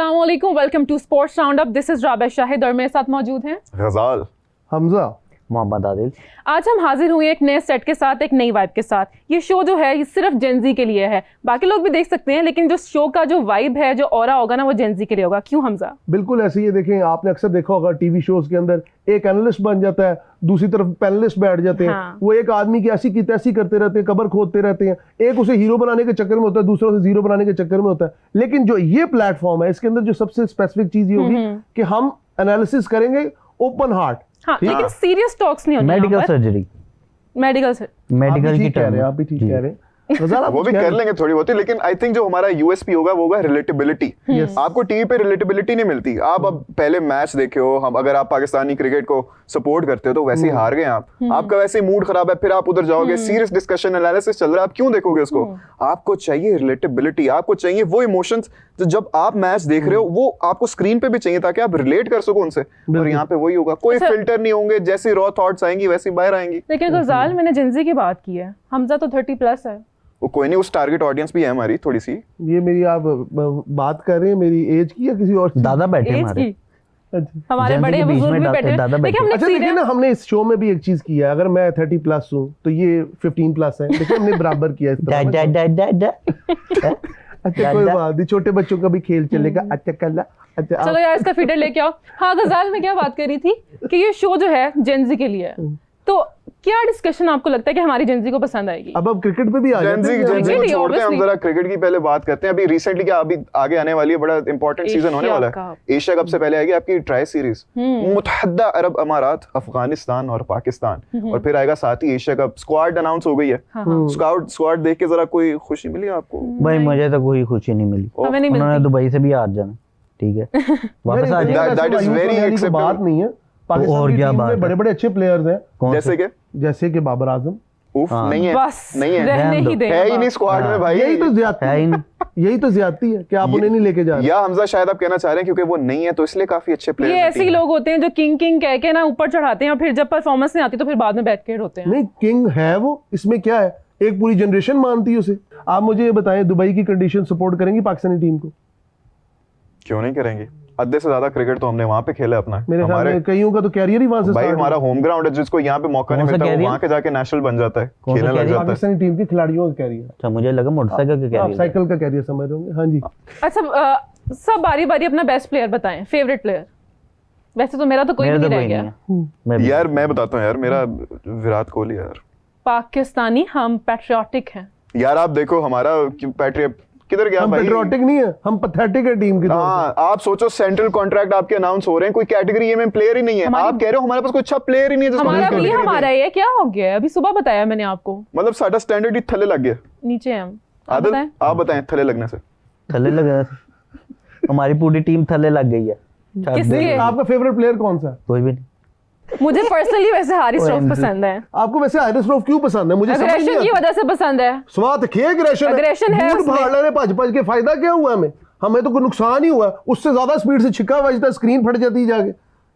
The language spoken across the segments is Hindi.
अस्सलामुअलैकुम, welcome to sports round up. This is Rabia Shahid और मेरे साथ मौजूद हैं गजाल, हमजा, मोहम्मद आदिल। आज हम हाजिर हुए एक नए सेट के साथ, एक नई वाइब के साथ। ये शो जो है ये सिर्फ जेनजी के लिए है, बाकी लोग भी देख सकते हैं, लेकिन जो शो का जो वाइब है, जो ऑरा होगा ना, वो जेनजी के लिए होगा। क्यों हमजा? बिल्कुल ऐसे ही। देखें, आपने अक्सर देखा होगा टीवी शोज के अंदर एक एनालिस्ट बन जाता है, दूसरी तरफ पैनलिस्ट बैठ जाते हैं। हाँ। वो एक आदमी की ऐसी की तैसी करते रहते हैं, कबर खोदते रहते हैं। एक उसे हीरो बनाने के चक्कर में होता है, दूसरा उसे जीरो बनाने के चक्कर में होता है। लेकिन जो ये प्लेटफॉर्म है, इसके अंदर जो सबसे स्पेसिफिक चीज ये होगी कि हम एनालिसिस करेंगे ओपन हार्ट। हाँ, लेकिन सीरियस टॉक्स नहीं होंगे। मेडिकल सर्जरी, मेडिकल मेडिकल की कह रहे हैं, आप भी ठीक कह रहे हैं। वो भी कर लेंगे थोड़ी बहुत, लेकिन आई थिंक जो हमारा यूएसपी होगा वो होगा रिलेटेबिलिटी। आपको टीवी पे रिलेटेबिलिटी नहीं मिलती। आप अब पहले मैच देखे हो, हम अगर आप पाकिस्तानी क्रिकेट को सपोर्ट करते हो तो वैसे ही हार गए आप, आपका वैसे ही मूड खराब है, फिर आप उधर जाओगे, सीरियस डिस्कशन एनालिसिस चल रहा है, आप क्यों देखोगे उसको? आपको चाहिए रिलेटेबिलिटी, आपको चाहिए वो इमोशंस जो जब आप मैच देख रहे हो वो आपको स्क्रीन पे भी चाहिए, ताकि आप रिलेट कर सको उनसे। और यहाँ पे वही होगा, कोई फिल्टर नहीं होंगे, जैसी रॉ थॉट्स आएंगी वैसी बाहर आएंगी। लेकिन गजाल, मैंने जेनजी की बात की है, हमजा तो 30+ है। वो कोई नहीं, उस टारगेट ऑडियंस भी है हमारी थोड़ी सी। ये मेरी आप बात कर रहे हैं मेरी एज की या किसी और की? दादा बैठे एज हमारे, की, हमारे जेनजी बड़े के बीच बुजुर्ग में भी बैठे हैं। दादा देखिए, बैठे। हमने अच्छा देखिए ना, हमने इस शो में भी एक चीज किया है। अगर मैं 30+ हूँ तो ये 15+ है। देखिए हमने बराबर किया इस तरह। अच्छा कोई बात नहीं, छोटे बच्चों का भी खेल चलेगा। अच्छा कल, अच्छा चलो यार, इसका फीडर लेके आओ। हाँ गजाल, मैं क्या बात कर रही थी कि ये शो जो है जेनजी के लिए है, तो क्या डिस्कशन आपको लगता है कि हमारी जेनजी को पसंद आएगी? अब क्रिकेट पे भी आ जाते जेनजी हैं। को Cricket ही, छोड़ते हैं, हम obviously। जरा क्रिकेट की पहले बात करते हैं। अभी रिसेंटली क्या अभी आगे आने वाली है, बड़ा इंपॉर्टेंट सीजन होने वाला है। एशिया कप से पहले आएगी आपकी ट्राई सीरीज, मुत्तहदा अरब अमारात, अफगानिस्तान और पाकिस्तान, और फिर आएगा साथ ही एशिया कप। स्क्वाड अनाउंस हो गई है। स्क्वाड देख के जरा कोई खुशी मिली आपको? भाई मुझे तो कोई खुशी नहीं मिली। हमें नहीं उन्होंने मिलती। दुबई से भी आ जाना, ठीक है, वापस आ जाए। That is very acceptable। बात नहीं है। और पाकिस्तान की क्या टीम बात में है? बड़े बड़े अच्छे प्लेयर्स हैं, जैसे कि बाबर आजम। उफ, नहीं है, बस नहीं है, रहने ही दे। है ही नहीं स्क्वाड में भाई। यही तो ज्यादती है ही नहीं। यही तो ज्यादती है कि आप उन्हें नहीं लेके जा रहे। या हमजा शायद आप कहना चाह रहे हैं क्योंकि वो नहीं है तो इसलिए काफी अच्छे ये प्लेयर ऐसे ही लोग होते हैं जो किंग किंग कह के ना ऊपर चढ़ाते हैं, और फिर जब परफॉर्मेंस नहीं आती तो फिर बाद में बैठ के रोते हैं। नहीं, किंग है वो, इसमें क्या है? एक पूरी जनरेशन मानती है उसे। आप मुझे ये बताएं, दुबई की कंडीशन सपोर्ट करेंगी पाकिस्तानी टीम को? क्यों नहीं करेंगे? आधे से ज्यादा क्रिकेट तो हमने वहां पे खेला अपना। मेरे ख्याल में कईयों का तो कैरियर ही वहां से भाई स्टार्ट हमारा होम ग्राउंड है, जिसको यहाँ पे मौका नहीं कौन सा मिलता वो कैरियर? वहां के जाके नेशनल बन जाता है, कौन सा खेलने लग कैरियर? जाता है। पाकिस्तानी टीम के खिलाड़ियों का कैरियर। अच्छा, मुझे लगा मोटरसाइकिल का आप कैरियर। साइकिल का कैरियर समझ रहे होंगे। हाँ जी। अच्छा, सब बारी बारी अपना बेस्ट प्लेयर बताएं, फेवरेट प्लेयर। वैसे तो मेरा तो कोई भी मेरा तो नहीं रह कोई नहीं गया। है। यार मैं बताता हूँ यार, मेरा विराट कोहली यार। पाकिस्तानी हम पैट्रियोटिक हैं। यार आप देखो हमारा पैट्रियट किधर गया हम भाई? पेट्रियोटिक नहीं है, हम पैथेटिक है टीम की तौर हाँ, आप सोचो सेंट्रल कॉन्ट्रैक्ट आपके अनाउंस हो रहे हैं, कोई कैटेगरी ये में प्लेयर ही नहीं है। आप कह रहे हो हमारे पास कोई अच्छा प्लेयर ही नहीं है जिसको हमारा हम भी category हमारा दें। ही है। क्या हो गया है? अभी सुबह बताया मैंने आपको, मतलब साडा स्टैंडर्ड ही थल्ले लग गया। नीचे हैं हम। आप आदत बताएं। आप बताएं थल्ले लगने से। थल्ले लगा, हमारी पूरी टीम थल्ले लग गई है। किसके? पे। आपका फेवरेट प्लेयर कौन सा है? कोई भी नहीं। मुझे पर्सनली वैसे हारिस रऊफ पसंद है। आपको वैसे हारिस रऊफ क्यों पसंद है? मुझे समझ अग्रेशन नहीं की आता। वजह से पसंद है। स्वाद खे Aggression है बूट उसमें। फाड़ लेने भज भज के फायदा क्या हुआ हमें? हमें तो कोई नुकसान ही हुआ। उससे ज्यादा स्पीड से छिक्का बजता, स्क्रीन फट जाती जाके।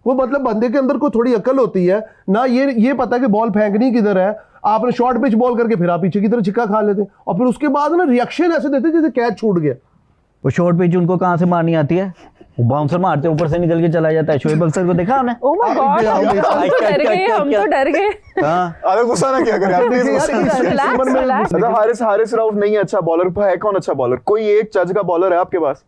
वो मतलब बंदे के अंदर कोई थोड़ी अकल होती है ना, ये पता कि बॉल फेंकनी किधर है। आपने शॉर्ट पिच बॉल करके फिर आप पीछे की तरफ छिक्का खा लेते हैं, और फिर उसके बाद ना रिएक्शन ऐसे देते जैसे कैच छूट गया। वो शॉर्ट पिच उनको कहाँ से मारनी आती है? वो बाउंसर मारते ऊपर से निकल के चला जाता है। शोएब अख्तर को देखा आपने? ओह माय गॉड, हम तो डर गए, हम तो डर गए। हाँ, अरे गुस्सा ना क्या करें आप प्लीज। Relax। हारिस रऊफ नहीं है अच्छा बॉलर, है कौन अच्छा बॉलर? कोई एक चज का बॉलर है आपके पास?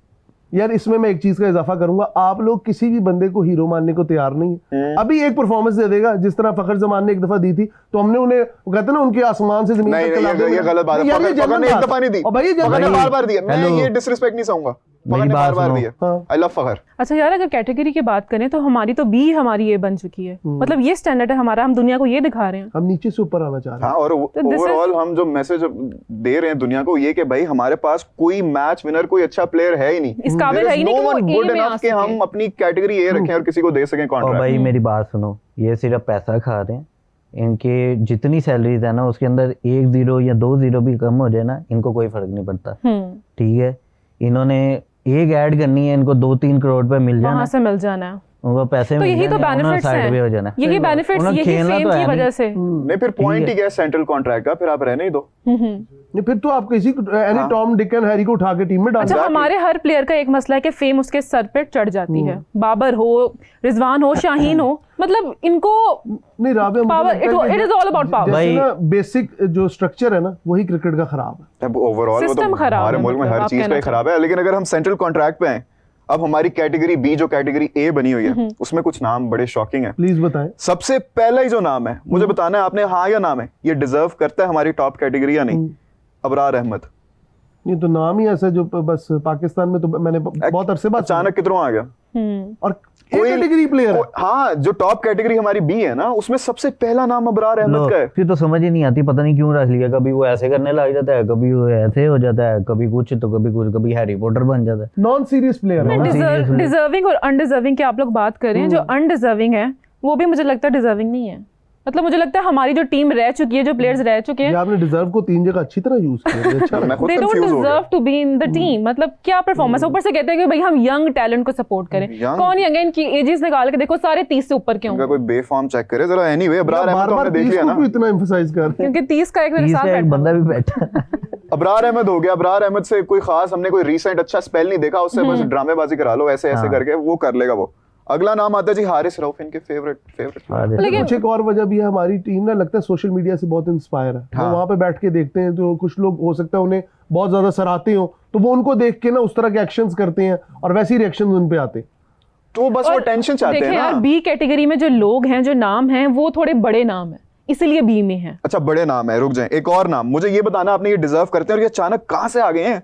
यार इसमें मैं एक चीज का इजाफा करूंगा, आप लोग किसी भी बंदे को हीरो मानने को तैयार नहीं है। अभी एक परफॉर्मेंस दे देगा, जिस तरह फखर जमान ने एक दफा दी थी, तो हमने उन्हें, वो कहते हैं ना, उनके आसमान से जमीन नहीं तक नहीं, ये गलत बात है। यार, ये फखर जनरल ने एक बात दफा नहीं दी, और भाई ये फखर ने जनरल बार बार दिया। मैं हेलो। ये डिसरिस्पेक्ट नहीं चाहूंगा, फखर मेरी ने बात बार बार सुनो। दिया। हाँ। आई लव फखर। अच्छा यार, अगर कैटेगरी की बात करें तो हमारी तो बी हमारी ये बन चुकी है। मतलब ये स्टैंडर्ड है हमारा, हम दुनिया को ये दिखा रहे हैं। हम नीचे से ऊपर आना चाह रहे हैं। हाँ, और this is- ओवरऑल हम जो मैसेज दे रहे हैं दुनिया को, ये कि भाई हमारे पास कोई मैच विनर, कोई अच्छा प्लेयर है ही नहीं। इस काबिल है ही नहीं कि वो गुड A में आ इनफ कि हम सके। अपनी कैटेगरी ए रखें और किसी को दे सकें और कॉन्ट्रैक्ट। भाई मेरी बात सुनो, ये सिर्फ पैसा खा रहे हैं। इनके जितनी सैलरीज है ना, उसके अंदर 1 0 या 2 0 भी कम हो जाए ना, इनको कोई फर्क नहीं पड़ता। ठीक है, इन्होंने एक ऐड करनी है, इनको 2-3 करोड़ पे मिल वहां जाना, से मिल जाना है। उनको पैसे तो मिल यही तो जाने, उन्होंने बेनिफिट्स साइड पे हो जाना हैं, यही बेनिफिट्स, उन्होंने यही खेलना फेम तो की है वजह नहीं। से। नहीं फिर पॉइंट ही क्या है सेंट्रल कॉन्ट्रैक्ट का, फिर आप रहने ही दो। नहीं फिर तो आप किसी any Tom Dick and Harry को उठा के टीम में डाल अच्छा, हमारे हर प्लेयर का एक मसला है कि फेम उसके सर पे चढ़ जाती है। बाबर हो, रिजवान हो, शाहीन हो, मतलब इनको नहीं राबिया, मुझे पावर, लगता है कि it is all about power. जैसे भाई- ना बेसिक जो स्ट्रक्चर है ना वही क्रिकेट का खराब है। अब ओवरऑल वो तो System खराब हमारे है, मुल्क में मतलब हर आप चीज कहना का ही खराब है। लेकिन अगर हम सेंट्रल कॉन्ट्रैक्ट पे आए, अब हमारी कैटेगरी बी जो कैटेगरी ए बनी हुई है उसमें कुछ नाम बड़े शॉकिंग है। प्लीज बताएं। सबसे पहला ही जो नाम है मुझे बताना है आपने, हाँ या नाम है, ये डिजर्व करता है हमारी टॉप कैटेगरी या नहीं? अबरार अहमद। ये तो नाम ही ऐसा जो बस पाकिस्तान में तो मैंने बहुत अरसे बाद अचानक किधरों आ गया? और कैटेगरी प्लेयर है। हाँ, जो टॉप कैटेगरी हमारी बी है ना उसमें सबसे पहला नाम अबरार लो, अहमद का है। फिर तो समझ ही नहीं आती, पता नहीं क्यों रख लिया। कभी वो ऐसे करने लग जाता है, कभी वो ऐसे हो जाता है, कभी कुछ तो कभी कुछ, कभी हैरी पॉटर बन जाता है। नॉन सीरियस प्लेयर है। seriously। डिजर्विंग और अनडिजर्विंग की आप लोग बात कर रहे हैं, जो अनडिजर्विंग है वो भी मुझे लगता है डिजर्विंग नहीं है। मतलब मुझे लगता है हमारी जो टीम रह चुकी है, जो प्लेयर्स रह चुके ये हैं, आपने डिजर्व को 3 जगह अच्छी तरह यूज किया। ये अच्छा मैं खुद they don't कंफ्यूज हो गया। deserve to be in the team। मतलब क्या परफॉर्मेंस, ऊपर से कहते हैं कि भाई हम यंग टैलेंट को सपोर्ट करें। Young? कौन यंग है? इनकी एजेस निकाल के देखो, सारे 30 से ऊपर के इनका होंगे। कोई बेफॉर्म चेक करे जरा। एनीवे अबरार अहमद बार तो बार हमने देख लिया को ना। क्यों इतना एम्फसाइज कर रहे हैं? क्योंकि 30 का एक मेरे साथ एक बैठा बंदा हुआ। भी बैठा। अबरार अहमद हो गया। अबरार अहमद से कोई खास हमने कोई रीसेंट अच्छा स्पेल नहीं देखा उससे, बस ड्रामेबाजी करा लो ऐसे ऐसे हाँ। करके वो कर लेगा वो। अगला नाम आता है जी हारिस रऊफ, इनके फेवरेट लेकिन- कुछ एक और वजह भी है, हमारी टीम ना लगता है सोशल मीडिया से बहुत इंस्पायर है। हाँ। वो वहां पे बैठ के देखते हैं तो कुछ लोग हो सकता है उन्हें बहुत ज्यादा सराहते हो, तो वो उनको देख के ना उस तरह के एक्शंस करते हैं और वैसे ही रिएक्शंस उन पे आते हैं। तो बस वो और टेंशन चाहते देखिए हैं यार, ना। बी कैटेगरी में जो लोग हैं, जो नाम हैं, वो थोड़े बड़े नाम हैं, इसलिए बी में है। अच्छा बड़े नाम है, रुक जाएं। एक और नाम मुझे ये बताना, आपने ये डिजर्व करते हैं और ये अचानक कहां से आ गए हैं?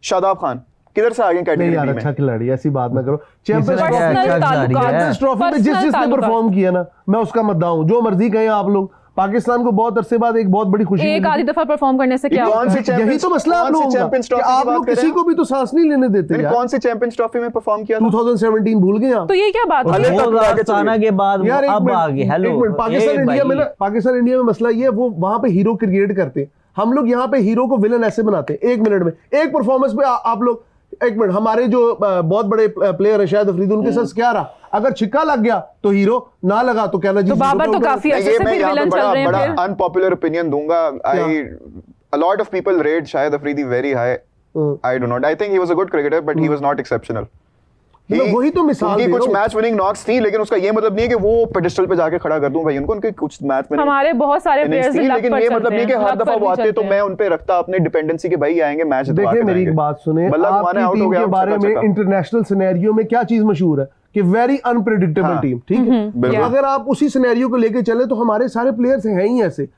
शादाब खान किधर से आ गए नहीं कैटेगरी यार, में? अच्छा खिलाड़ी, ऐसी बात ना करो। चैंपियंस किसने ट्रॉफी क्या पर्सनल अच्छा खिलाड़ी है? ताल्लुकात, ट्रॉफी में जिस पर्सनल जिसने ताल्लुकात। परफॉर्म किया ना, मैं उसका मद्दा हूं। जो मर्जी कहें आप लोग, पाकिस्तान को बहुत अरसे बाद एक बहुत बड़ी खुशी एक मिली आधी थी। दफा परफॉर्म करने से क्या कौन होता सी है? चैंपियंस- यही तो मसला आप कौन सी लोगों का चैंपियंस कि ट्रॉफी की आप बात लोग कर रहे किसी हैं? को भी तो सांस नहीं लेने देते यानी यार। कौन सी चैंपियंस ट्रॉफी में परफॉर्म किया था? 2017 भूल गए आप? तो ये क्या बात भले है? तक वो आगे चलिए। रास्ताना के बाद यार वो एक अब मिनट, आ गए। हेलो एक मिनट, पाकिस्तान इंडिया में ना, पाकिस्तान इंडिया में मसला ये है, वो वहां पे हीरो क्रिएट करते हैं। हम लोग यहाँ पे हीरो को विलन ऐसे बनाते हैं। 1 मिनट में एक परफॉर्मेंस पे आप लोग, 1 मिनट, हमारे जो बहुत बड़े प्लेयर है शायद अफरीदी, उनके साथ क्या रहा? अगर छिक्का लग गया तो हीरो, ना लगा तो कहना जी तो बाबर तो काफी अच्छे ये से मैं फिर यहाँ पे विलन चल रहे हैं बड़ा फिर। अनपॉपुलर ओपिनियन दूंगा। a lot of people rate Shahid Afridi very high. I do not. I think he was a good cricketer, but he was not exceptional. मतलब वही तो मिसाल उनकी दे कुछ रहा हूँ। मैच विनिंग नॉक्स थी, लेकिन उसका ये मतलब नहीं है कि वो पेडिस्टल पे जाके खड़ा कर दूं भाई उनको। उनके कुछ मैच विनिंग हमारे बहुत सारे प्लेयर्स थी, लेकिन ये मतलब नहीं कि हर दफा वो आते तो मैं उन पे रखता अपने डिपेंडेंसी के भाई आएंगे मैच जितवा के देखिए मेरी जाएंगे। एक बात सुने, मतलब माने आपकी आउट हो टीम गया के अब बारे में चका-चका। इंटरनेशनल सिनेरियो में क्या चीज मशहूर है कि वेरी अनप्रेडिक्टेबल हाँ। टीम, ठीक है? बिल्कुल। तो अगर आप उसी सिनेरियो को लेके चले तो हमारे सारे प्लेयर्स हैं ही ऐसे।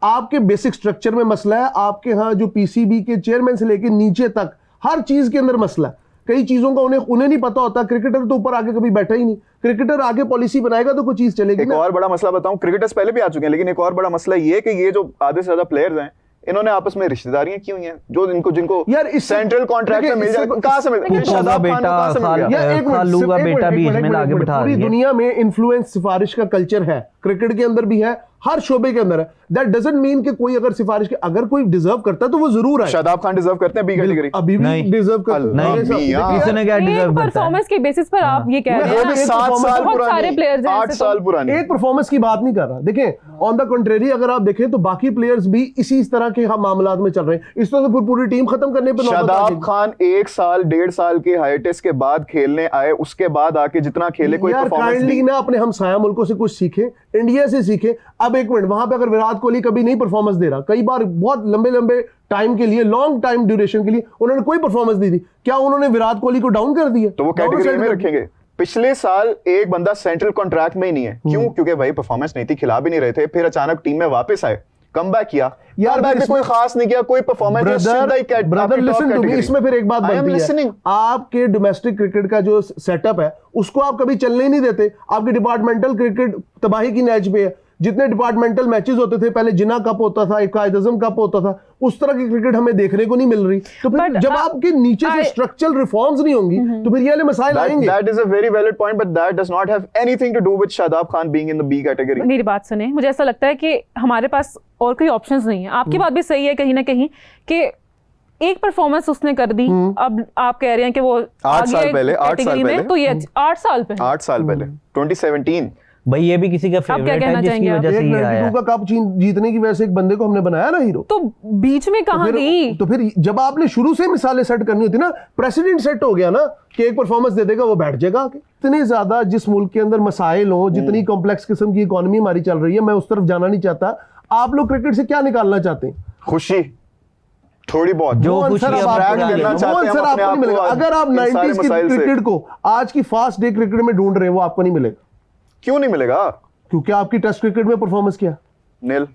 आपके बेसिक स्ट्रक्चर में मसला है, आपके यहाँ जो पीसीबी के चेयरमैन से लेके नीचे तक हर चीज के अंदर मसला है। कई चीजों का उन्हें नहीं पता होता। क्रिकेटर तो ऊपर आके कभी बैठा ही नहीं। क्रिकेटर आगे पॉलिसी बनाएगा तो कोई चीज चलेगी एक ना। और बड़ा मसला बताऊं, क्रिकेटर्स पहले भी आ चुके हैं, लेकिन एक और बड़ा मसला ये है कि ये जो आधे से ज्यादा प्लेयर्स हैं, इन्होंने आपस में रिश्तेदारियां की हुई हैं, जो जिनको यार इससे- सेंट्रल कॉन्ट्रैक्ट में देखिए, मिल जाए। इससे- कहां से मिल इससे- शादाब खान को कहां से मिल बेटा, गया? या एक मिनट, खालू का एक मिनट, बेटा एक बीच मिनट, में एक लाके मिनट, बिठा पूरी दिया। दुनिया में इन्फ्लुएंस सिफारिश का कल्चर है, क्रिकेट के अंदर भी है, हर शोबे के अंदर है। दैट डजंट मीन कि कोई अगर सिफारिश अगर कोई डिजर्व करता है तो वो जरूर है। शादाब खान डिजर्व करते हैं बी कैटेगरी। अभी भी नहीं। डिजर्व करता है। नहीं, मेरे साथ- नहीं, यार। देखिए, किसने क्या एक डिजर्व करता है? परफॉर्मेंस के बेसिस पर आप ये कह रहे वो हैं भी ना? 7 साल बहुत सारे पुरानी, प्लेयर्स हैं 8 ऐसे तो। साल पुरानी। एक परफॉर्मेंस की बात नहीं कर रहा। देखें ऑन द कंट्रेरी अगर आप देखें तो बाकी प्लेयर्स भी इसी तरह के मामलात में चल रहे हैं। इस तरह से पूरी टीम खत्म करने पे नौबत आ शादाब जाएगी। खान 1 साल 1.5 साल के हाइटिस के बाद खेलने आए, उसके बाद आके जितना खेले कोई यार परफॉर्मेंस काइंडली नहीं। ना अपने हमसाया मुल्कों से कुछ सीखे, इंडिया से सीखे। अब 1 मिनट, वहां पे अगर विराट कोहली कभी नहीं परफॉर्मेंस दे रहा, कई बार बहुत लंबे लंबे टाइम के लिए, लॉन्ग टाइम ड्यूरेशन के लिए उन्होंने कोई परफॉर्मेंस दी थी, क्या उन्होंने विराट कोहली को डाउन कर दिया? तो वो कैटेगरी में रखेंगे। पिछले साल एक बंदा सेंट्रल कॉन्ट्रैक्ट में ही नहीं है, क्यों? क्योंकि भाई परफॉर्मेंस नहीं थी, खिला भी नहीं रहे थे, फिर अचानक टीम में वापस आए, कमबैक किया। यार, कमबैक में कोई खास नहीं किया, कोई performance brother listen to me, इसमें फिर एक बात बनती है, आपके डोमेस्टिक क्रिकेट का जो सेटअप है उसको आप कभी चलने ही नहीं देते। आपकी डिपार्टमेंटल क्रिकेट तबाही की नैच पे है। जितने डिपार्टमेंटल मैचेस होते थे पहले, जिना कप होता था, एक कायद-ए-आज़म कप होता था, उस तरह की क्रिकेट हमें देखने को नहीं मिल रही। तो फिर But, जब आपके नीचे से स्ट्रक्चरल रिफॉर्म्स नहीं होंगी तो फिर ये वाले मसाइल आएंगे। That is a very valid point, but that does not have anything to do with Shadab Khan being in the B category. मेरी बात सुने, मुझे ऐसा लगता है कि हमारे पास और कोई ऑप्शंस नहीं है। आपकी बात भी सही है कहीं ना कहीं कि एक परफॉर्मेंस उसने कर दी, अब आप कह रहे हैं कि वो 8 साल आगे पहले, 8 साल कैटेगरी में, पहले। तो ये 8 साल पहले 8 साल पहले 2017। भाई ये भी किसी का क्या फेवरेट कहना है जिसकी चाहेंगे आप? वजह से एक ये आया 92 का कप जीतने की वजह से एक बंदे को हमने बनाया ना हीरो। तो बीच में कहाँ गई? तो फिर जब आपने शुरू से मिसालें सेट करनी होती ना, प्रेसिडेंट सेट हो गया ना कि एक परफॉर्मेंस दे देगा वो बैठ जाएगा आके। इतने ज्यादा जिस मुल्क के अंदर मसाइल हो, जितनी कॉम्प्लेक्स किस्म की इकोनॉमी हमारी चल रही है, मैं उस तरफ जाना नहीं चाहता। आप लोग क्रिकेट से क्या निकालना चाहते हैं? खुशी थोड़ी बहुत जो वो खुशी आंसर अब आपको पूरा नहीं मिलेगा। करना वो चाहते हैं आंसर हम अपने आपको नहीं आप मिलेगा। को अगर आप इन सारे 90s की मसाइल से। क्रिकेट को आज की फास्ट डे क्रिकेट में ढूंढ रहे हैं, वो आपको नहीं मिलेगा, क्यों नहीं मिलेगा? क्योंकि आपकी टेस्ट क्रिकेट में परफॉर्मेंस क्या, नील।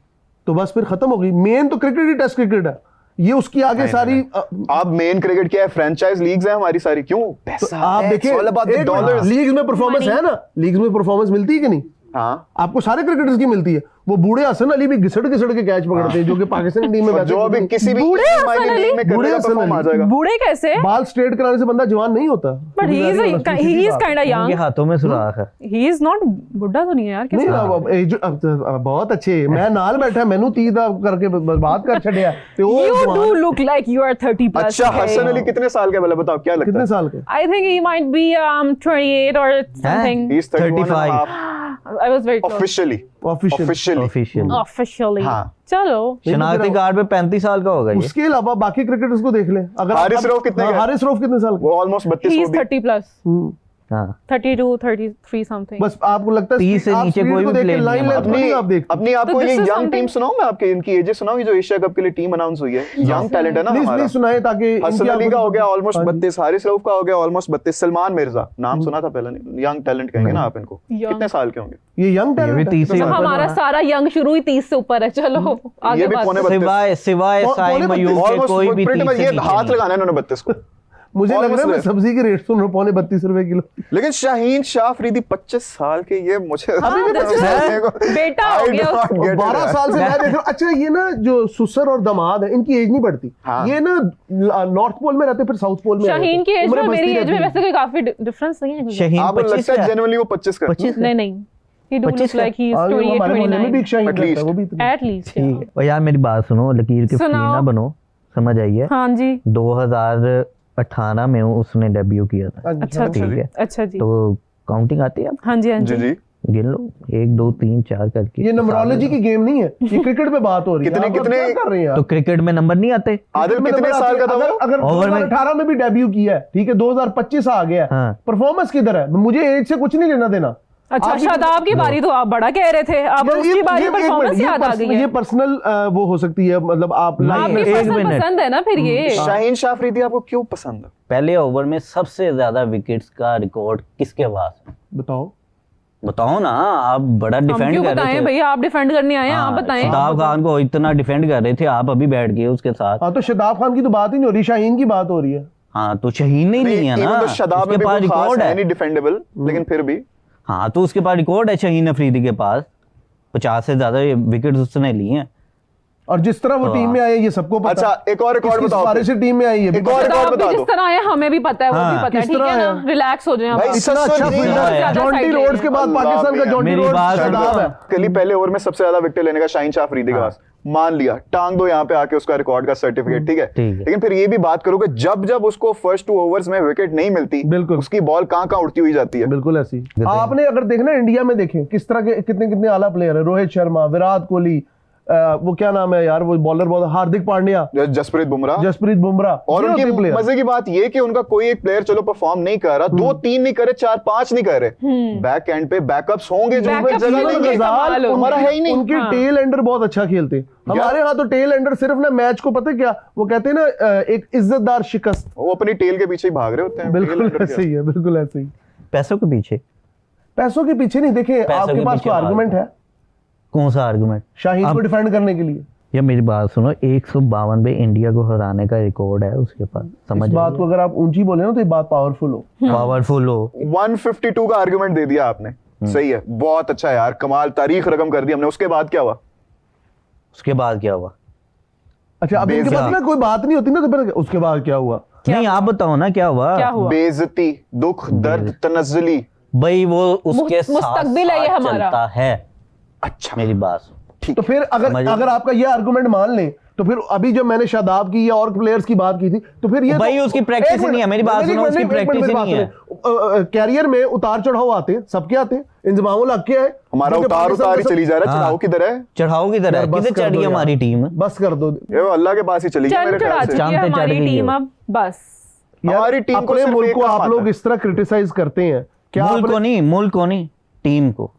तो बस फिर खत्म हो गई। मेन तो क्रिकेट ही टेस्ट क्रिकेट है, ये उसकी आगे सारी आप मेन क्रिकेट क्या है? फ्रेंचाइज लीग्स हैं हमारी सारी, क्यों? पैसा आप है, देखिए it's all about the dollars। League में परफॉर्मेंस है ना, लीग में परफॉर्मेंस मिलती है कि नहीं? हाँ, आपको सारे क्रिकेटर्स की मिलती है। वो बूढ़े हसन अली भी घिसड़ घिसड़ के कैच पकड़ते हैं, जो कि पाकिस्तानी टीम में और वैसे जो अभी किसी भी बूढ़े हसन मायने अली? लीग में बूढ़े करने का हसन परफॉर्म आ अली। जाएगा। बूढ़े कैसे? बाल स्ट्रेट कराने से बंदा जवान नहीं होता। But he is kind of उनके यंग, हाथों में सुराख है। ही इज नॉट, बुढ़ा तो नहीं है यार, नहीं कैसे? बहुत अच्छे, मैं नाल बैठा मैनू 30 करके बर्बाद कर छड़िया ते वो You जवान- do look like you are 30 plus. अच्छा, हसन अली कितने साल का है बताओ, क्या लगता कितने है? साल के? I think he might be 28 or something. He's 31 and a 35 half I was very close. officially। Official. Official. Officially. हाँ। चलो। शनाख्ती कार्ड पे 35 साल का होगा ये। उसके अलावा बाकी क्रिकेटर्स को देख लें। अगर हारिस रऊफ कितने का है? हारिस रऊफ कितने साल का? वो ऑलमोस्ट 32 He वो is भी। 30 plus. हाँ 32, 33 something. बस आपको लगता है 30 से आप नीचे speed कोई को भी देख के player नहीं line है। length को नहीं आप देखते। अपनी आपको तो ये this is young team something- सुनाऊं मैं आपके, इनकी एजेस सुनाऊं, ये जो एशिया कप के लिए टीम अनाउंस हुई है, यंग टैलेंट है ना प्लीज हमारा। प्लीज सुनाए ताकि हसन इनकी अली का आंखों हो गया से- ऑलमोस्ट हाँ जी। 32, हारिस रऊफ का हो गया ऑलमोस्ट 32, सलमान मिर्जा नाम सुना था पहले? यंग टैलेंट कहेंगे ना आप इनको। Young। कितने साल के होंगे? ये यंग ये भी टैलेंट 30 से तो हमारा सारा यंग शुरू ही 30 से ऊपर है। चलो आगे ये भी बात पौने करो। सिवाय सिवाय साई पौने मयूर के Almost कोई भी pretty 30 much से ये नीचे हाथ नहीं। लगाना है इन्होंने 32 को। मुझे लग रहा है मैं Almost सब्जी के रेट सुन रहा हूं, पौने 32 रुपए किलो। लेकिन शाहीन शाह अफरीदी 25 साल के, ये मुझे हाँ, बेटा हो गया उसको। 12 साल से मैं देख रहा हूं। अच्छा ये ना जो सुसर और दामाद है, इनकी एज नहीं बढ़ती। हाँ। ये ना नॉर्थ पोल में रहते, फिर साउथ पोल में शाहीन की एज उम्रें में बढ़ती मेरी एज में रहती वैसे कोई काफी डिफरेंस नहीं है कुछ। शहीन आपको 25 लगता है का जेन्युइनली वो 25 का? 25 नहीं नहीं, he do 25 look like he is हाँ, ये 28, हमारे मोहल्ले में भी एक 29 शाहीन At रहता है, least। वो भी इतना। at least। ठीक है। और यार मेरी बात सुनो, लकीर के फकीर सुनाओ। ना बनो, समझ आई है। हाँ जी। 2018 में उसने डेब्यू किया था। अच्छा ठीक है। अच्छा जी। तो काउंटिंग आती है आपको? हाँ जी हाँ जी जी। जी। गिन लो 1 2 3 4 करके। ये नंबरोलॉजी की गेम नहीं है, ये क्रिकेट पे बात हो रही है। कितने- आप कितने- क्या कर रहे हैं तो यार? क्रिकेट में नंबर नहीं आते? आदिल क्रिकेट में कितने नंबर साल का आते था हैं। वो? अगर ओवर में- 2018 में भी डेब्यू किया है, ठीक है, 2025 आ गया, हाँ। परफॉर्मेंस किधर है? मुझे एज से कुछ नहीं लेना देना। अच्छा आपकी- शादाब की बारी तो आप बड़ा कह रहे थे, अब यार, उसकी बारी एक परफॉर्मेंस मिनट, याद आ गई है। ये पर्सनल वो हो सकती है, मतलब आप लाइफ आपकी में एक पर्सनल मिनट। पसंद है ना फिर ये। शाहीन शाह अफरीदी आपको क्यों पसंद है? पहले ओवर में सबसे ज्यादा विकेट्स का रिकॉर्ड किसके पास है? बताओ। बताओ ना, आप बड़ा हम डिफेंड क्यों कर रहे बताएं थे। भैया, आप डिफेंड करने आए हैं, आप हाँ, बताएं। शदाब खान को इतना डिफेंड कर रहे थे, आप अभी बैठ गए उसके साथ। हाँ तो शदाब खान की तो बात ही नहीं हो रही, शाहीन की बात हो रही है। हाँ तो शहीन नहीं है even ना, तो शदाब में उसके भी पास कोई खास रिकॉर्ड है है। नहीं डिफेंडेबल, लेकिन फिर भी हाँ तो उसके पास रिकॉर्ड है शहीन अफरीदी के पास, 50 से ज्यादा विकेट उसने लिए हैं। और जिस तरह वो तो टीम में आए ये सबको पता। अच्छा, एक और रिकॉर्ड किसकी बताओ सिफारिश से टीम में आई है एक और शदाब रिकॉर्ड भी बता जिस दो। तरह है हमें भी पता है, वो भी हाँ, पता है, किस ठीक तरह है ना, है? रिलैक्स हो जाए आप। भाई, इतना सच अच्छा में फील्डर ज्यादा है, जॉन्टी साइड रोड्स के बाद अल्लाह पाकिस्तान का भी- जॉन्टी मेरी रोड्स बात शदाब है। कल ही पहले ओवर में सबसे ज्यादा विकेट लेने का शाहीन शाह अफरीदी के पास, मान लिया, टांग दो यहाँ पे आके उसका रिकॉर्ड का सर्टिफिकेट, ठीक है। ठीक है। लेकिन फिर ये भी बात करो कि जब जब उसको फर्स्ट 2 ओवर्स में विकेट नहीं मिलती, बिल्कुल। उसकी बॉल कहाँ कहाँ उड़ती हुई जाती है। बिल्कुल ऐसी। आपने अगर देखना इंडिया में देखें किस तरह के कितने कितने आला प्लेयर है, रोहित शर्मा, विराट कोहली, वो क्या नाम है यार वो बॉलर बहुत, हार्दिक पांड्या, जसप्रीत बुमराह। जसप्रीत बुमराह, और ये उनकी होते प्लेयर। मजे की बात ये कि उनका कोई एक प्लेयर चलो परफॉर्म नहीं कर रहा, 2 3 नहीं करे, 4 5 नहीं करे, बैक एंड पे बैकअप्स होंगे जो उनमें Backups जगह भी नहीं है। कमाल हो। हमारा है ही नहीं। उनके हाँ। टेल एंडर बहुत अच्छा खेलते हैं। हमारे यहाँ तो टेल एंडर सिर्फ ना मैच को पता है क्या वो कहते हैं ना, एक इज्जतदार शिकस्त। वो अपनी टेल के पीछे ही भाग रहे होते हैं। बिल्कुल Tail under ऐसे ही है, बिल्कुल ऐसे ही। पैसों के पीछे पैसों के पीछे नहीं, देखे पैसों आपके के पास पीछे कोई भागते आर्गुमेंट है कौन सा आर्गुमेंट? शाहीन को डिफेंड करने के लिए? या मेरी बात सुनो, 152 पे इंडिया को हराने का रिकॉर्ड है उसके पास, समझ इस बात को अगर आप ऊंची बोले ना तो ये बात पावरफुल हो। पावरफुल हो। 152 का आर्गुमेंट दे दिया आपने, सही है, बहुत अच्छा यार, कमाल, तारीख रकम कर दी हमने। उसके बाद क्या हुआ? उसके बाद क्या हुआ? अच्छा अब इनके पास ना कोई बात नहीं होती ना, तो फिर उसके बाद क्या हुआ? नहीं आप बताओ ना क्या हुआ? क्या हुआ? बेइज्जती, दुख, दर्द, तनज़्ज़ुली। भाई वो उसके साथ मुस्तकबिल है ये साथ हमारा। चलता है। अच्छा, मेरी बात सुन। तो फिर समझ- अगर आपका ये आर्गुमेंट मान लें तो फिर अभी जब मैंने शादाब की या और प्लेयर्स की बात की थी तो फिर ये भाई तो, उसकी practice ही नहीं है, मेरी बात सुनो, उसकी practice ही नहीं है। कैरियर में उतार चढ़ाव आते हैं, सबके आते हैं, इंजमामुल हक क्या है हमारा जो कि उतार पाकिस्तान ही में चली जा रहा है, चढ़ाओ किधर है? चढ़ाओ की तरह यार, बस किधर कर चढ़ी दो है यार। हमारी टीम। बस कर दो ये अल्लाह के पास ही चली गई चल मेरे चढ़ा ख्याल से। चुकी है चांद पे चढ़ हमारी गई टीम हो। अब बस। यार, हमारी टीम को अपने सिर्फ मुल्क एक को काम आप आता लोग है। इस तरह क्रिटिसाइज करते हैं क्या? मुल्क को नहीं टीम को।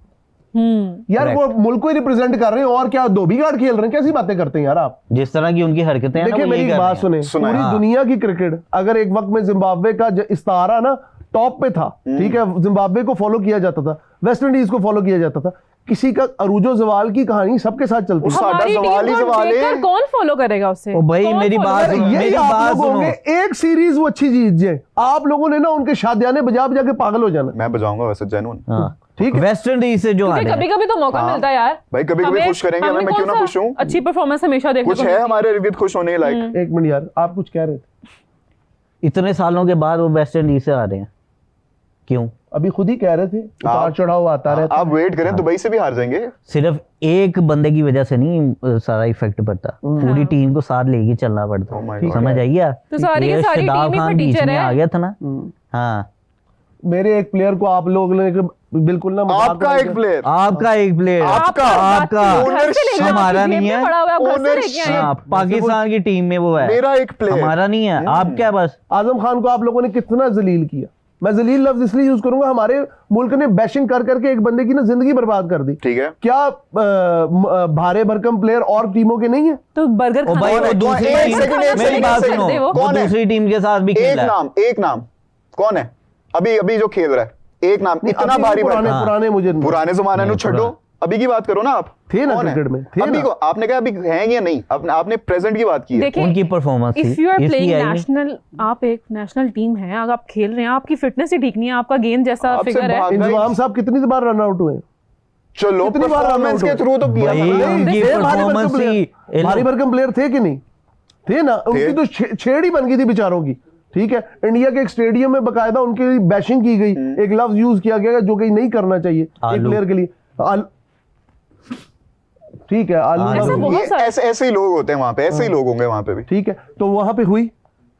यार वो मुल्क को ही रिप्रेजेंट कर रहे हैं और क्या धोबी गार्ड खेल रहे हैं? कैसी बातें करते हैं यार आप? जिस तरह की उनकी हरकतें हैं ना, देखिए वो मेरी यही एक कर बात रहे हैं। सुने, सुनाए। पूरी हाँ। दुनिया की क्रिकेट अगर एक वक्त में जिम्बाब्वे का इस्तारा ना टॉप पे था, ठीक है, जिम्बाब्वे को फॉलो किया जाता था, वेस्ट इंडीज को फॉलो किया जाता था, किसी का अरूजो जवाल की कहानी सबके साथ चलती है। साडा हमारी सवाल ही टीम को सवाल है। देखकर कौन फॉलो करेगा उसे? ओ भाई, कौन मेरी follow बात करेगा? सुनो, यही मेरी आप बात लोग होंगे सुनो। एक सीरीज वो अच्छी जीत जाए, आप लोगों ने ना उनके शादियाने बजा बजा के पागल हो जाना। मैं बजाऊंगा वैसे जेन्युइन। हाँ, ठीक है। वेस्ट इंडीज से जो क्योंकि हारे कभी कभी तो मौका हाँ। मिलता है यार भाई, कभी-कभी हमें- खुश करेंगे हमें, मैं क्यों ना कौन सा खुश हूं? अच्छी परफॉर्मेंस हमेशा देखने कुछ को है मिलती हमारे इर्द खुश होने लायक? एक मिनट यार, आप कुछ कह रहे थे, इतने सालों के बाद वो वेस्ट इंडीज से आ रहे हैं, क्यों? अभी खुद ही कह रहे थे उतार चढ़ाव आता रहता आप वेट करें, दुबई से भी हार जाएंगे। सिर्फ एक बंदे की वजह से नहीं सारा इफेक्ट पड़ता, पूरी टीम को साथ लेके चलना पड़ता। Oh my God. समझ आई क्या? तो सारी की ये सारी शादाब टीम ही खान पे बीच टीचर में है। आ गया था ना। हम्म। हाँ, मेरे एक प्लेयर को आप लोग ने बिल्कुल ना मजाक आपका बना एक के- प्लेयर, आपका एक प्लेयर, आपका घर से लेके हमारा आपकी नहीं जेब है। में पड़ा हुआ है, आप घर से लेके आए हैं। हाँ, पाकिस्तान की टीम में वो है, मेरा एक प्लेयर। हमारा नहीं है। आप क्या बस आजम खान को आप लोगों ने कितना जलील किया। मैं जलील लफ्ज इसलिए यूज करूंगा, हमारे मुल्क ने बैशिंग कर करके एक बंदे की ना जिंदगी बर्बाद कर दी। ठीक है। क्या भारे भरकम प्लेयर और टीमों के नहीं है? तो बर्गर ओ भाई, खाना वो दूसरी एक टीम, सेकंड, एक मेरी सेकंड, बात एक सुनो, सेकंड, वो कौन है? दूसरी टीम के साथ भी एक खेला है। एक नाम कौन है अभी अभी जो खेल रहा है? एक नाम इतना अभी भारी पुराने भरकम। पुराने मुझे पुराने जमाने नहीं, नु छोड़ो, अभी की बात करो ना आप। थे ना कौन है? क्रिकेट में, थे अभी ना। को आपने कहा अभी हैं या नहीं? आपने प्रेजेंट की बात की है। देखिए उनकी परफॉर्मेंस इफ यू आर इसकी प्लेइंग आई नहीं। नेशनल, आप एक नेशनल टीम है, अगर आप खेल रहे हैं, आपकी फिटनेस ही ठीक नहीं है, आपका गेंद जैसा आपसे फिगर है। भाग- इंजमाम साहब कितनी बार रन आउट हुए? चलो कितनी बार परफॉर्मेंस run के out थ्रू तो किया भाई, था ना। उनकी थे भारी भरकम परफॉर्मेंस ही player। भारी भरकम प्लेयर थे कि नहीं थे ना? उनकी तो छेड़ ही बन गई थी बेचारों की। ठीक है, इंडिया के एक स्टेडियम में बकायदा उनकी बैशिंग की गई, एक लफ्ज यूज किया गया जो कि नहीं करना चाहिए एक आलू। प्लेयर के लिए। ठीक है, आलू ऐसा लफ्ज- बहुत सारा- ऐसे ही लोग होते हैं वहां पे, ऐसे ही लोग होंगे वहां पे भी। ठीक है, तो वहां पे हुई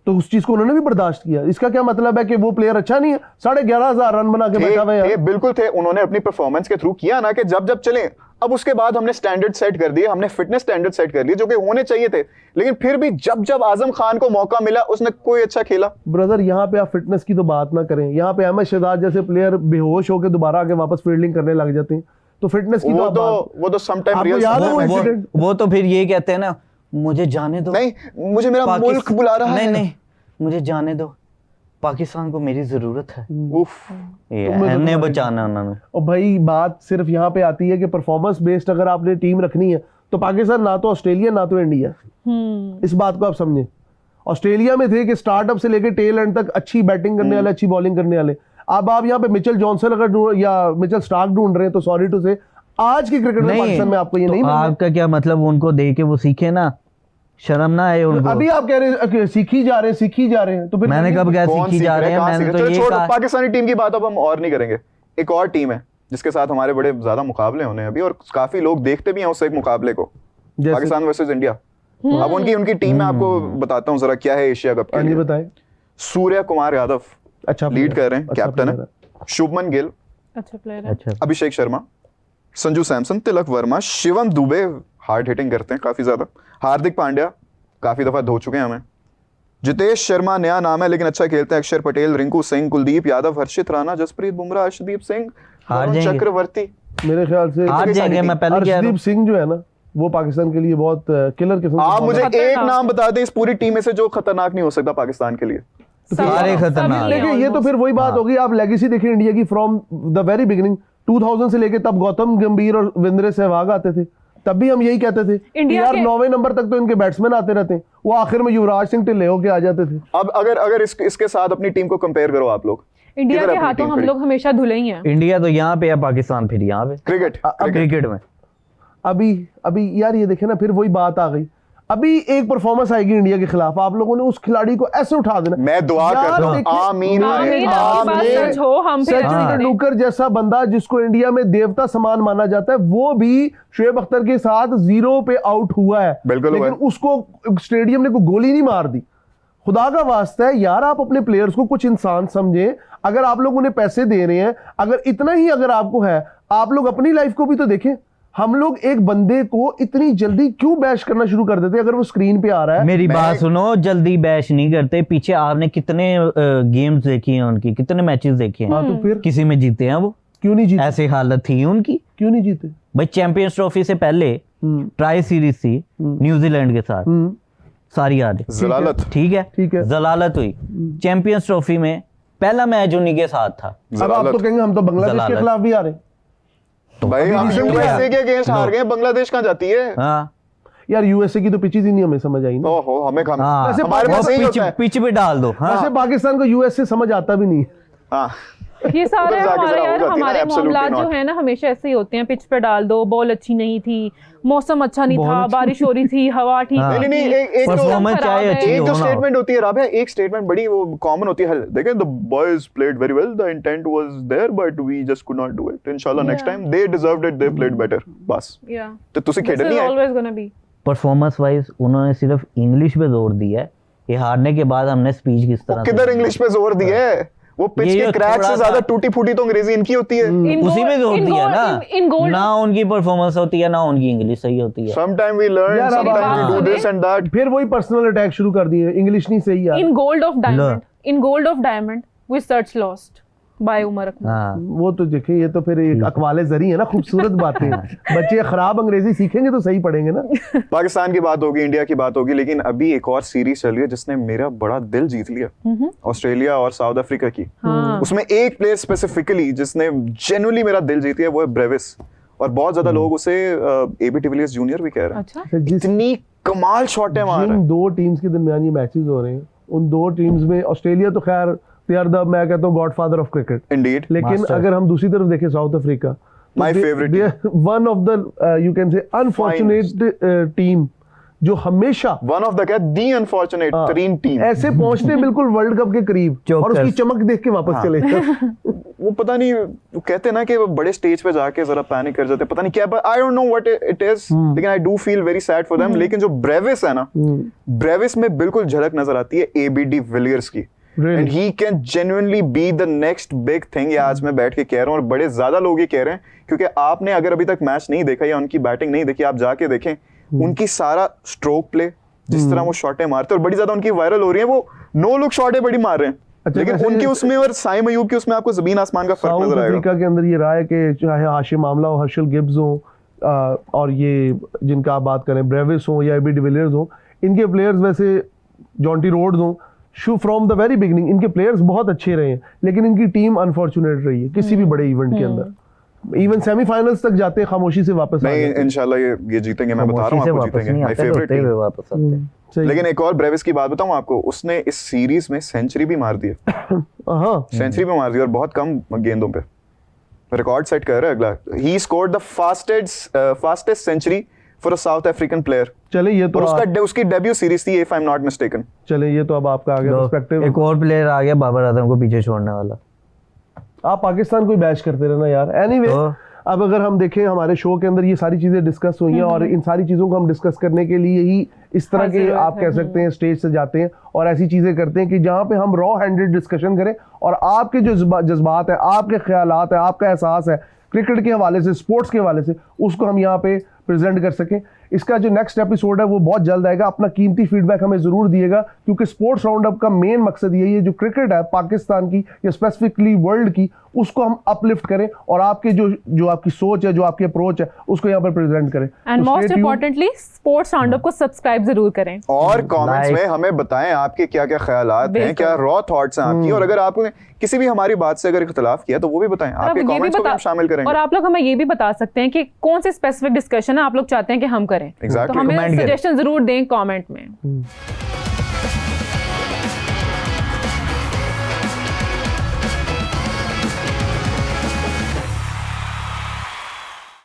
तो उस चीज को उन्होंने भी बर्दाश्त किया। इसका क्या मतलब है कि वो प्लेयर अच्छा नहीं है? 11,500 रन बना के बैठा हुआ है थे, यार। बिल्कुल थे। उन्होंने अपनी परफॉर्मेंस के थ्रू किया ना कि जब जब चले। अब उसके बाद हमने स्टैंडर्ड सेट कर दिए, हमने फिटनेस स्टैंडर्ड सेट कर लिए जो कि होने चाहिए थे। लेकिन फिर भी जब जब आजम खान को मौका मिला उसने कोई अच्छा खेला। ब्रदर, यहाँ पे आप फिटनेस की तो बात ना करें। यहाँ पे अहमद शहजाद जैसे प्लेयर बेहोश होकर दोबारा आके वापस फील्डिंग करने लग जाते हैं, तो फिटनेस की तो आप बात- वो तो समटाइम आपको रियल याद है वो वो इंसिडेंट? वो तो फिर ये कहते हैं ना, मुझे जाने दो, नहीं, मुझे मेरा पाकिस्तान- मुल्क बुला रहा नहीं है। नहीं, मुझे जाने दो, पाकिस्तान को मेरी जरूरत है। उफ, ये तुम्हें तो हमने तुम्हारी- बचाना उन्होंने। और भाई बात सिर्फ यहाँ पे आती है कि परफॉर्मेंस बेस्ड अगर आपने टीम रखनी है तो पाकिस्तान ना तो ऑस्ट्रेलिया ना तो इंडिया। इस बात को आप समझें। ऑस्ट्रेलिया में थे कि स्टार्टअप से लेकर टेल एंड तक अच्छी बैटिंग करने वाले, अच्छी बॉलिंग करने वाले। अब आप यहाँ पे मिचेल जॉनसन अगर या मिचेल स्टार्क ढूंढ रहे हैं तो सॉरी टू से आज की क्रिकेट में पाकिस्तान में आपको ये तो नहीं मिलेगा। आपका क्या मतलब? उनको देख के वो सीखे ना, शर्म ना आए उनको। अभी आप कह रहे हैं सीखी जा रहे हैं, सीखी जा रहे हैं, तो फिर मैंने कब क्या कौन सीखी सीख जा रहे रहे हैं? कहाँ मैंने सीख तो रहे? ये चलो छोड़ो, कहा। पाकिस्तानी टीम की बात अब हम और नहीं करेंगे। एक और टीम है जिसके साथ हमारे बड़े ज्यादा मुकाबले होने हैं अभी, और काफी लोग देखते भी हैं उस एक मुकाबले को, जैसे- पाकिस्तान वर्सेस इंडिया। अब उनकी उनकी टीम में आपको बताता हूँ जरा क्या है एशिया कप के हाँ जी, लिए। बताएं। सूर्य कुमार यादव अच्छा लीड player, कर रहे हैं, अच्छा कैप्टन player है। शुभमन गिल, अच्छा प्लेयर है। अच्छा, अभिषेक शर्मा, संजू सैमसन, तिलक वर्मा, शिवम दुबे हार्ड हिटिंग करते हैं काफी ज्यादा, हार्दिक पांड्या काफी दफा धो चुके हैं हमें, जितेश शर्मा नया नाम है लेकिन अच्छा खेलते हैं, अक्षर पटेल, रिंकू सिंह, कुलदीप यादव, हर्षित राणा, जसप्रीत बुमराह, अर्शदीप सिंह, हार वरुण जाएंगे। चक्रवर्ती। मेरे ख्याल से हार जाएंगे, मैं पहले कह रहा अर्शदीप हूं। सिंह जो है ना वो पाकिस्तान के लिए बहुत किलर किस्म का आप bowler मुझे है। एक खतरनाक नाम बता दें इस पूरी टीम में से जो खतरनाक नहीं हो सकता पाकिस्तान के लिए। सारे खतरनाक। देखिए ये तो फिर वही बात होगी, आप लेगेसी देखिए इंडिया की फ्रॉम द वेरी बिगिनिंग 2000 से लेके तब गौतम गंभीर और विंद्रे सहवाग आते थे, तब भी हम यही कहते थे कि इंडिया यार के- 9वें नंबर तक तो इनके बैट्समैन आते रहते हैं, वो आखिर में युवराज सिंह ढिल्ले होके आ जाते थे। अब अगर इसके साथ अपनी टीम को कंपेयर करो आप लोग, इंडिया किधर के अपनी हाथों टीम हम खड़ी? लोग हमेशा धुले ही हैं। इंडिया तो यहाँ पे है, पाकिस्तान फिर यहाँ पे क्रिकेट क्रिकेट में। अभी यार ये देखे ना, फिर वही बात आ गई। अभी एक परफॉर्मेंस आएगी इंडिया के खिलाफ, आप लोगों ने उस खिलाड़ी को ऐसे उठा देना। मैं दुआ यार करता हूं, देखिए, आमीन आमीन, आपकी बात सच हो, हम फिर सचिन ऐसे करें। तेंदुलकर जैसा बंदा जिसको इंडिया में देवता समान माना जाता है, वो भी शोएब अख्तर के साथ 0 पे आउट हुआ है, बिल्कुल हुआ लेकिन है। उसको स्टेडियम ने कोई गोली नहीं मार दी। खुदा का वास्ता है यार, आप अपने प्लेयर्स को कुछ इंसान समझें। अगर आप लोग उन्हें पैसे दे रहे हैं, अगर इतना ही अगर आपको है, आप लोग अपनी लाइफ को भी तो देखें। हम लोग एक बंदे को इतनी जल्दी क्यों बैश करना शुरू कर देते हैं अगर वो स्क्रीन पे आ रहा है? मेरी बात सुनो, जल्दी बैश नहीं करते। पीछे आपने कितने गेम्स देखी हैं उनकी, कितने मैचेस देखे हैं? हाँ, तो फिर किसी में जीते हैं वो? क्यों नहीं जीते? ऐसी हालत थी उनकी, क्यों नहीं जीते? भाई चैंपियंस ट्रॉफी से पहले ट्राई सीरीज थी न्यूजीलैंड के साथ, सारी याद है। जलालत। ठीक ठीक है, है। जलालत हुई। चैंपियंस ट्रॉफी में पहला मैच उन्हीं के साथ था। अब आप तो कहेंगे हम तो बांग्लादेश के जलालत। खिलाफ भी आ रहे हैं। भाई हम यूएसए के अगेंस्ट हार गए, बांग्लादेश कहां जाती है? हाँ यार यूएसए की तो पिचेज ही नहीं हमें समझ आई ना। ओहो, हमें हाँ, वैसे हमारे पास यही होता है। पिच पे डाल दो। हाँ वैसे पाकिस्तान को यूएसए समझ आता भी नहीं। हाँ ये सारे उधर जाके हमारे जरा हो यार जाती है ना, हमारे absolutely मामला जो not। है ना हमेशा ऐसे ही होते हैं, पिच पे डाल दो, बॉल अच्छी नहीं थी, मौसम अच्छा नहीं था, बारिश हो रही थी, हवा ठीक हाँ। नहीं नहीं, थी, एक तो- परफॉर्मेंस खराब चाहे है। अच्छी एक हो जो ना हो। स्टेटमेंट होती है राबिया, एक स्टेटमेंट बड़ी वो कॉमन होती है, देखें the boys played very well, the intent was there but we just could not do it, इंशाल्लाह next time they deserved it, they played better, बस। Yeah. तो तुसी This खेडनी is है always gonna be. Performance wise उन्होंने सिर्फ इंग्लिश पे जोर दिया है। ये हारने के बाद हमने स्पीच किस तरह किधर इंग्लिश पे जोर दिया है? वो पिच ये के क्रैक थोड़ा से ज्यादा सा- टूटी फूटी तो अंग्रेजी इनकी होती है। In उसी goal- में जोर in दिया goal- ना। in goal- ना उनकी परफॉर्मेंस होती है, ना उनकी इंग्लिश सही होती है। Sometime we learn, यार, अब sometimes आप we do सुने। this and that. फिर वही पर्सनल अटैक शुरू कर दिए, इंग्लिश नहीं सही यार। In gold of diamond. In gold of diamond, we search lost by Umar Akmal. हाँ वो तो देखें, ये तो फिर एक अकवाले जरी है ना, खूबसूरत बातें। बच्चे खराब अंग्रेजी सीखेंगे तो सही पढ़ेंगे ना। पाकिस्तान की बात होगी, इंडिया की बात होगी, लेकिन अभी एक और सीरीज चल रही है जिसने मेरा बड़ा दिल जीत लिया, ऑस्ट्रेलिया और साउथ अफ्रीका की। हाँ। उसमें एक प्लेयर स्पेसिफिकली जिसने जेन्युइनली मेरा दिल जीत लिया, वो है ब्रेविस, और बहुत ज्यादा लोग उसे एबी डिविलियर्स जूनियर भी कह रहे हैं। अच्छा। जिस इतनी कमाल शॉट है मार रहा जिन है। दो टीम्स के दरमियान ये मैचेस हो रहे हैं, उन दो टीम्स में ऑस्ट्रेलिया तो खैर दे आर द, मैं कहता हूँ गॉडफादर ऑफ क्रिकेट, Indeed. लेकिन Master. अगर हम दूसरी तरफ देखें south Africa, My favorite one of the you can say unfortunate team जो हमेशा One of the क्या दी अनफॉर्चुनेट हाँ, तरीन टीम। ऐसे पहुंचते बिल्कुल वर्ल्ड कप के करीब और उसकी Chokers. चमक देख के वापस चले वो पता नहीं, वो कहते हैं ना कि वो बड़े स्टेज पे जाके जरा पैनिक कर जाते हैं, पता नहीं क्या, I don't know what it is, लेकिन I do feel very sad for them. लेकिन जो ब्रेविस है ना, ब्रेविस में बिल्कुल झलक नजर आती है एबी विलियर्स की, Really? And he can genuinely be the next big thing. ये आज मैं बैठ के कह रहा हूँ और बड़े ज्यादा लोग ये कह रहे हैं, क्योंकि आपने अगर अभी तक मैच नहीं देखा या उनकी बैटिंग नहीं देखी, आप जाके देखें उनकी सारा स्ट्रोक प्ले, जिस तरह वो शॉटें मारते हैं, और बड़ी ज्यादा उनकी वायरल हो रही है, वो नो लुक शॉटें बड़ी मार रहे हैं। अच्छा, लेकिन वैसे- उनकी उसमें और साइम अयूब की उसमें आपको जमीन आसमान का फर्क साउथ नजर आएगा। अफ्रीका के अंदर ये रहा है कि चाहे हाशिम आमला हो, हर्षल गिब्स हो, और ये जिनका आप बात करें ब्रेविस हो या एबी डिविलियर्स हो, इनके प्लेयर्स वैसे जॉन्टी रोड्स हो, शू फ्रॉम द वेरी बिगिनिंग इनके प्लेयर्स बहुत अच्छे रहे हैं, लेकिन इनकी टीम अनफॉर्चुनेट रही है किसी भी बड़े इवेंट के अंदर। इवन सेमीफाइनल्स तक जाते हैं खामोशी से वापस आ नहीं, जाते हैं। इंशाल्लाह ये जीतेंगे, मैं बता रहा हूँ से आपको वापस जीतेंगे, नहीं माय आते, फेवरेट रोते हुए टीम। वापस आते हैं। सही। लेकिन एक और ब्रेविस की बात बताऊं आपको, उसने इस सीरीज में सेंचुरी भी मार दी है, हाँ सेंचुरी भी मार दी और बहुत कम गेंदों पे, रिकॉर्ड सेट कर रहा है अगला। He scored the fastest century for a South African player, चले ये तो और उसकी डेब्यू सीरीज थी, if I am not mistaken. चले ये तो अब आपका आ गया लो, पर्सपेक्टिव। एक और प्लेयर आ गया बाबर आजम को पीछे छोड़ने वाला। आप पाकिस्तान को ही बैश करते रहना यार। एनीवे तो- अब अगर हम देखें हमारे शो के अंदर ये सारी चीजें डिस्कस हुई हैं, और इन सारी चीजों को हम डिस्कस करने के लिए ही इस तरह के हाजिर आप हुए कह थे। सकते हैं स्टेज से जाते हैं और ऐसी चीजें करते हैं कि जहां पे हम रॉ हैंडेड डिस्कशन करें और आपके जो जज्बात है, आपके ख्यालात है, आपका एहसास है क्रिकेट के हवाले से, स्पोर्ट्स के हवाले से, उसको हम यहाँ पे प्रेजेंट कर सकें। इसका जो नेक्स्ट एपिसोड है वो बहुत जल्द आएगा। अपना कीमती फीडबैक हमें जरूर दिएगा, क्योंकि स्पोर्ट्स राउंड अप का मेन मकसद यही है, जो क्रिकेट है पाकिस्तान की या स्पेसिफिकली वर्ल्ड की, उसको हम अपलिफ्ट करें और आपके जो आपकी सोच है, जो आपकी अप्रोच है, उसको यहाँ पर प्रेजेंट करें। एंड तो most stay tuned। Importantly sports roundup को सब्सक्राइब जरूर करें। और कमेंट्स Like- में हमें बताएं आपके क्या क्या ख्यालात हैं, बिल्कुल। क्या रॉ थॉट्स हैं आपकी, और अगर आपने किसी भी हमारी बात से अगर इख्तिलाफ किया तो वो भी बताएं, और आप आपके ये भी कमेंट्स को भी हम शामिल करेंगे। और आप लोग हमें ये भी बता सकते हैं कि कौन से स्पेसिफिक डिस्कशन है आप लोग चाहते हैं कि हम करें। Exactly. तो हमें Comment करें। सजेशन जरूर दें कमेंट में।